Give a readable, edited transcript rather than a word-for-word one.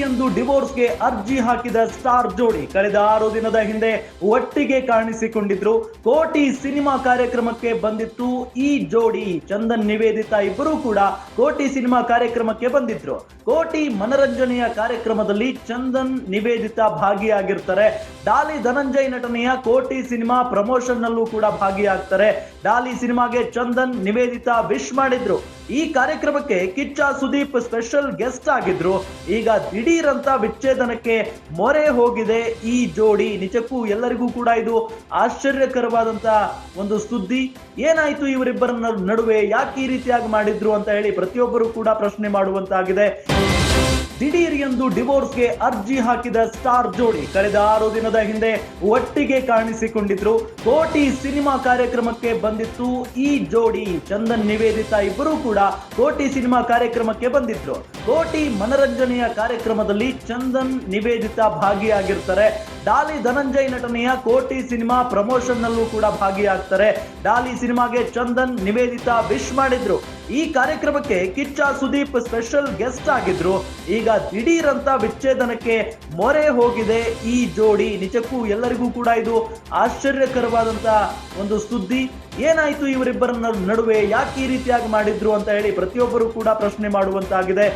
ದಿಢೀರೆಂದು ಡಿವೋರ್ಸ್ಗೆ ಅರ್ಜಿ ಹಾಕಿದ ಸ್ಟಾರ್ ಜೋಡಿ ಕಳೆದ 6 ದಿನದ ಹಿಂದೆ ಒಟ್ಟಿಗೆ ಕಾಣಿಸಿಕೊಂಡಿದ್ರು. ಕೋಟಿ ಸಿನಿಮಾ ಕಾರ್ಯಕ್ರಮಕ್ಕೆ ಬಂದಿತ್ತು ಈ ಜೋಡಿ. ಚಂದನ್ ನಿವೇದಿತಾ ಇಬ್ಬರು ಕೂಡ ಕೋಟಿ ಸಿನಿಮಾ ಕಾರ್ಯಕ್ರಮಕ್ಕೆ ಬಂದಿದ್ರು. ಕೋಟಿ ಮನರಂಜನೆಯ ಕಾರ್ಯಕ್ರಮದಲ್ಲಿ ಚಂದನ್ ನಿವೇದಿತಾ ಭಾಗಿಯಾಗಿರ್ತಾರೆ. ಡಾಲಿ ಧನಂಜಯ್ ನಟನೆಯ ಕೋಟಿ ಸಿನಿಮಾ ಪ್ರಮೋಷನ್ ನಲ್ಲೂ ಕೂಡ ಭಾಗಿಯಾಗ್ತಾರೆ. ಡಾಲಿ ಸಿನಿಮಾಗೆ ಚಂದನ್ ನಿವೇದಿತಾ ವಿಶ್ ಮಾಡಿದ್ರು. ಈ ಕಾರ್ಯಕ್ರಮಕ್ಕೆ ಕಿಚ್ಚ ಸುದೀಪ್ ಸ್ಪೆಷಲ್ ಗೆಸ್ಟ್ ಆಗಿದ್ರು. ಈಗ ದಿಢೀರ್ ಅಂತ ವಿಚ್ಛೇದನಕ್ಕೆ ಮೊರೆ ಹೋಗಿದೆ ಈ ಜೋಡಿ. ನಿಜಕ್ಕೂ ಎಲ್ಲರಿಗೂ ಕೂಡ ಇದು ಆಶ್ಚರ್ಯಕರವಾದಂತ ಒಂದು ಸುದ್ದಿ. ಏನಾಯ್ತು ಇವರಿಬ್ಬರ ನಡುವೆ, ಯಾಕೆ ಈ ರೀತಿಯಾಗಿ ಮಾಡಿದ್ರು ಅಂತ ಹೇಳಿ ಪ್ರತಿಯೊಬ್ಬರು ಕೂಡ ಪ್ರಶ್ನೆ ಮಾಡುವಂತಾಗಿದೆ. ದಿಢೀರ್ ಎಂದು ಡಿವೋರ್ಸ್ಗೆ ಅರ್ಜಿ ಹಾಕಿದ ಸ್ಟಾರ್ ಜೋಡಿ ಕಳೆದ 6 ದಿನದ ಹಿಂದೆ ಒಟ್ಟಿಗೆ ಕಾಣಿಸಿಕೊಂಡಿದ್ರು. ಕೋಟಿ ಸಿನಿಮಾ ಕಾರ್ಯಕ್ರಮಕ್ಕೆ ಬಂದಿತ್ತು ಈ ಜೋಡಿ. ಚಂದನ್ ನಿವೇದಿತಾ ಇಬ್ಬರು ಕೂಡ ಕೋಟಿ ಸಿನಿಮಾ ಕಾರ್ಯಕ್ರಮಕ್ಕೆ ಬಂದಿದ್ರು. ಕೋಟಿ ಮನರಂಜನೆಯ ಕಾರ್ಯಕ್ರಮದಲ್ಲಿ ಚಂದನ್ ನಿವೇದಿತಾ ಭಾಗಿಯಾಗಿರ್ತಾರೆ. ಡಾಲಿ ಧನಂಜಯ್ ನಟನೆಯ ಕೋಟಿ ಸಿನಿಮಾ ಪ್ರಮೋಷನ್ ನಲ್ಲೂ ಕೂಡ ಭಾಗಿಯಾಗ್ತಾರೆ. ಡಾಲಿ ಸಿನಿಮಾಗೆ ಚಂದನ್ ನಿವೇದಿತಾ ವಿಶ್ ಮಾಡಿದ್ರು. ಈ ಕಾರ್ಯಕ್ರಮಕ್ಕೆ ಕಿಚ್ಚ ಸುದೀಪ್ ಸ್ಪೆಷಲ್ ಗೆಸ್ಟ್ ಆಗಿದ್ರು. ಈಗ ದಿಢೀರ್ ಅಂತ ವಿಚ್ಛೇದನಕ್ಕೆ ಮೊರೆ ಹೋಗಿದೆ ಈ ಜೋಡಿ. ನಿಜಕ್ಕೂ ಎಲ್ಲರಿಗೂ ಕೂಡ ಇದು ಆಶ್ಚರ್ಯಕರವಾದಂತ ಒಂದು ಸುದ್ದಿ. ಏನಾಯ್ತು ಇವರಿಬ್ಬರ ನಡುವೆ, ಯಾಕೆ ಈ ರೀತಿಯಾಗಿ ಮಾಡಿದ್ರು ಅಂತ ಹೇಳಿ ಪ್ರತಿಯೊಬ್ಬರು ಕೂಡ ಪ್ರಶ್ನೆ ಮಾಡುವಂತಾಗಿದೆ.